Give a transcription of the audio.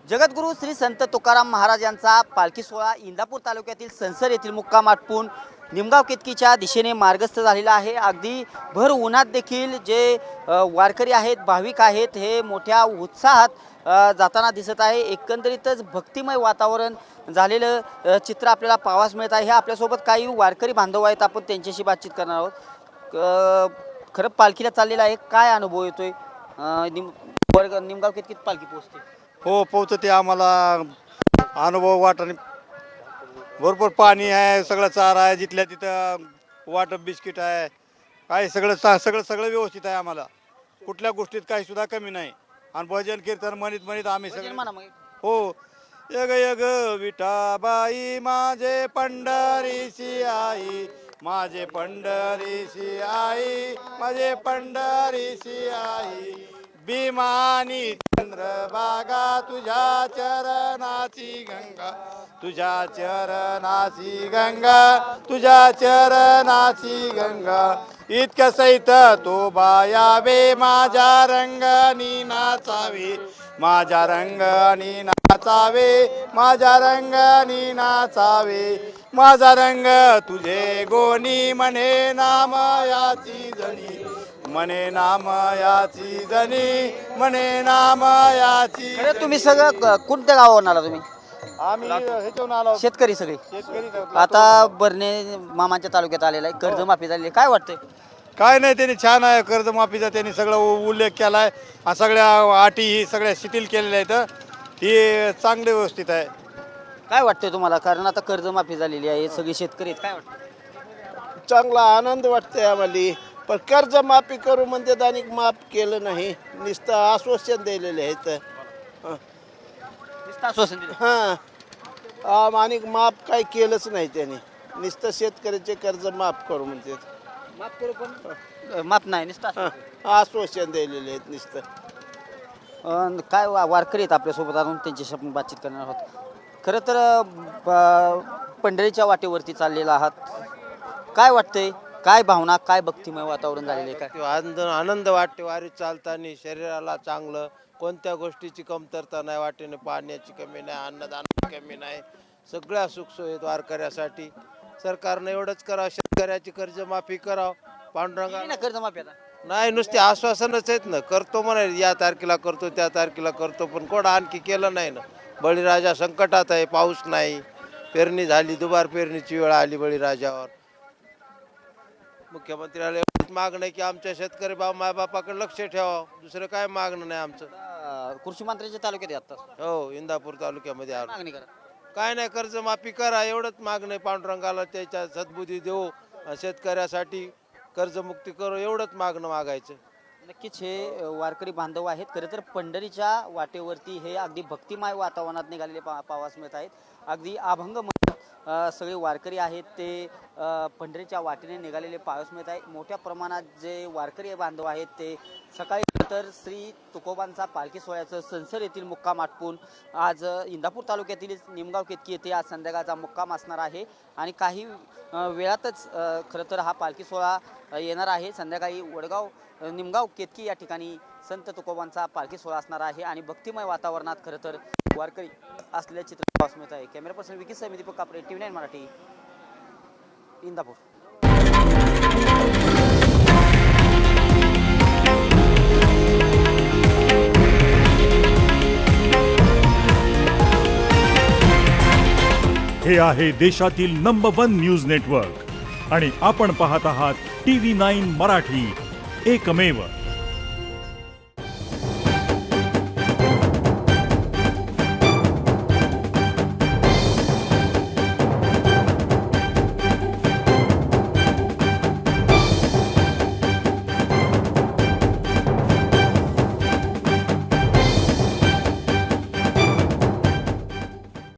जगद्गुरू श्री संत तुकाराम महाराज यांचा पालखी सोहळा इंदापूर तालुक्यातील संसर येथील मुक्काम आटपून निमगाव केतकीच्या दिशेने मार्गस्थ झालेला आहे। अगदी भर उन्हात देखील जे वारकरी आहेत, भाविक आहेत, हे मोठ्या उत्साहात जाताना दिसत आहे। एकंदरीतच भक्तिमय वातावरण झालेलं चित्र आपल्याला पाहावयास मिळत आहे। हे आपल्यासोबत काही वारकरी बांधव आहेत, आपण त्यांच्याशी बातचीत करणार आहोत। खरं पालखीला चाललेला आहे, काय अनुभव येतोय? निमगाव केतकीत पालखी पोहोचते? हो, पोहोचते। आम्हाला अनुभव वाटाने भरपूर पाणी आहे, सगळं चारा आहे, जिथल्या तिथं वाटर बिस्किट आहे, काय सगळं सगळं व्यवस्थित आहे। आम्हाला कुठल्या गोष्टीत काही सुद्धा कमी नाही। आणि भजन कीर्तन म्हणत आम्ही सगळे हो। यग यग विठाबाई माझे पंढरीची आई, माझे पंढरीची आई, माझे पंढरीची आई, भीमानी चंद्रभागा तुझ्या चरणाची गंगा, तुझ्या चरणाची गंगा, तुझ्या चरणाची गंगा, इतक्या सहित तो बायावे माझ्या रंगानी नाचावे, माझ्या रंगानी नाचावे, माझ्या रंगानी नाचावे, माझा रंग तुझे गोनी म्हणे नामयाची जणी, म्हणे नामयाची जणी, म्हणे नामयाची। अरे तुम्ही सगळं कोणत्या गावावरून आला तुम्ही? आम्ही ह्याच्यावरून आलो, शेतकरी सगळे। शेतकरी। आता बरणे मामाच्या तालुक्यात आलेला आहे, कर्जमाफी झालेली, काय वाटतंय? काय नाही, त्यांनी छान आहे कर्जमाफीचा त्यांनी सगळं उल्लेख केला आहे आणि सगळ्या अटी ही सगळ्या शिथिल केलेल्या आहेत, ही चांगले व्यवस्थित आहे। काय वाटतंय तुम्हाला? कारण आता कर्जमाफी झालेली आहे, सगळे शेतकरी आहेत, काय वाटतं? चांगला आनंद वाटतंय आम्हाला। पण कर्ज माफी करू म्हणते आणि माफ केलं नाही, नुसतं आश्वासन दिलेले आहेत। नुसतं आश्वासन दिलं. हां, आणि माफ काही केलंच नाही त्यांनी, नुसतं शेतकऱ्याचे कर्ज माफ करू म्हणते। माफ करू पण माफ नाही, नुसतं आश्वासन. आश्वासन दिलेले आहेत नुसतं। काय वारकरी आहेत आपल्यासोबत, आणून त्यांच्याशी आपण बातचीत करणार आहोत। खरं तर पंढरीच्या वाटेवरती चाललेला आहात, काय वाटतंय? काय भावना, काय भक्तिमय वातावरण झालेलं आहे? काय आनंद वाटते वारी चालताना, शरीराला चांगलं, कोणत्या गोष्टीची कमतरता नाही वाटेने, पाण्याची कमी नाही, अन्नदानाची कमी नाही, सगळ्या सुखसोयीत वारकऱ्यासाठी। सरकारनं एवढंच करावं, शेतकऱ्याची कर्जमाफी करावं, पांडुरंगा कर्जमाफी आता नाही, नुसते आश्वासनच आहेत ना, करतो म्हणे या तारखेला करतो, त्या तारखेला करतो, पण कोण आणखी केलं नाही ना। बळीराजा संकटात आहे, पाऊस नाही, पेरणी झाली, दुबार पेरणीची वेळ आली बळीराजावर। मुख्यमंत्र्याला एवढंच मागणं आहे की आमच्या शेतकरी मायबापाकडे लक्ष ठेवावं, दुसरं काय मागणं नाही आमचं। कृषी मंत्र्यांच्या तालुक्यात आहे आता, हो, इंदापूर तालुक्यामध्ये आलो। मागणी करा. काय नाही, कर्जमाफी करा, एवढंच मागणं आहे। पांडुरंगाला त्याच्या सद्बुद्धी देऊ, शेतकऱ्यासाठी कर्जमुक्ती करू, एवढंच मागणं मागायचं। नक्कीच हे वारकरी बांधव आहेत। खरं तर पंढरीच्या वाटेवरती हे अगदी भक्तिमय वातावरणात निघालेले पाहावयास मिळत आहेत। अगदी अभंग म्हणत सगळे वारकरी आहेत ते पंढरीच्या वाटेने निघालेले पाहावयास मिळत आहे। मोठ्या प्रमाणात जे वारकरी बांधव आहेत ते सकाळी तर श्री तुकोबांचा पालखी सोहळ्याचं संसर येथील मुक्काम आटपून आज इंदापूर तालुक्यातील निमगाव केतकी येथे आज संध्याकाळचा मुक्काम असणार आहे आणि काही वेळातच खरं तर हा पालखी सोहळा येणार आहे। संध्याकाळी निमगाव केतकी या ठिकाणी संत तुकोबांचा पालखी सोहळा असणार आहे आणि भक्तिमय वातावरणात खरं तर वारकरी असलेले चित्र पाहावयास मिळत आहे। कॅमेरा पर्सन विकी समिती दीपक कापरे, TV9 मराठी, इंदापूर। हे आहे देशातील नंबर 1 न्यूज नेटवर्क आणि आपण पाहत आहात TV9 मराठी, एकमेव।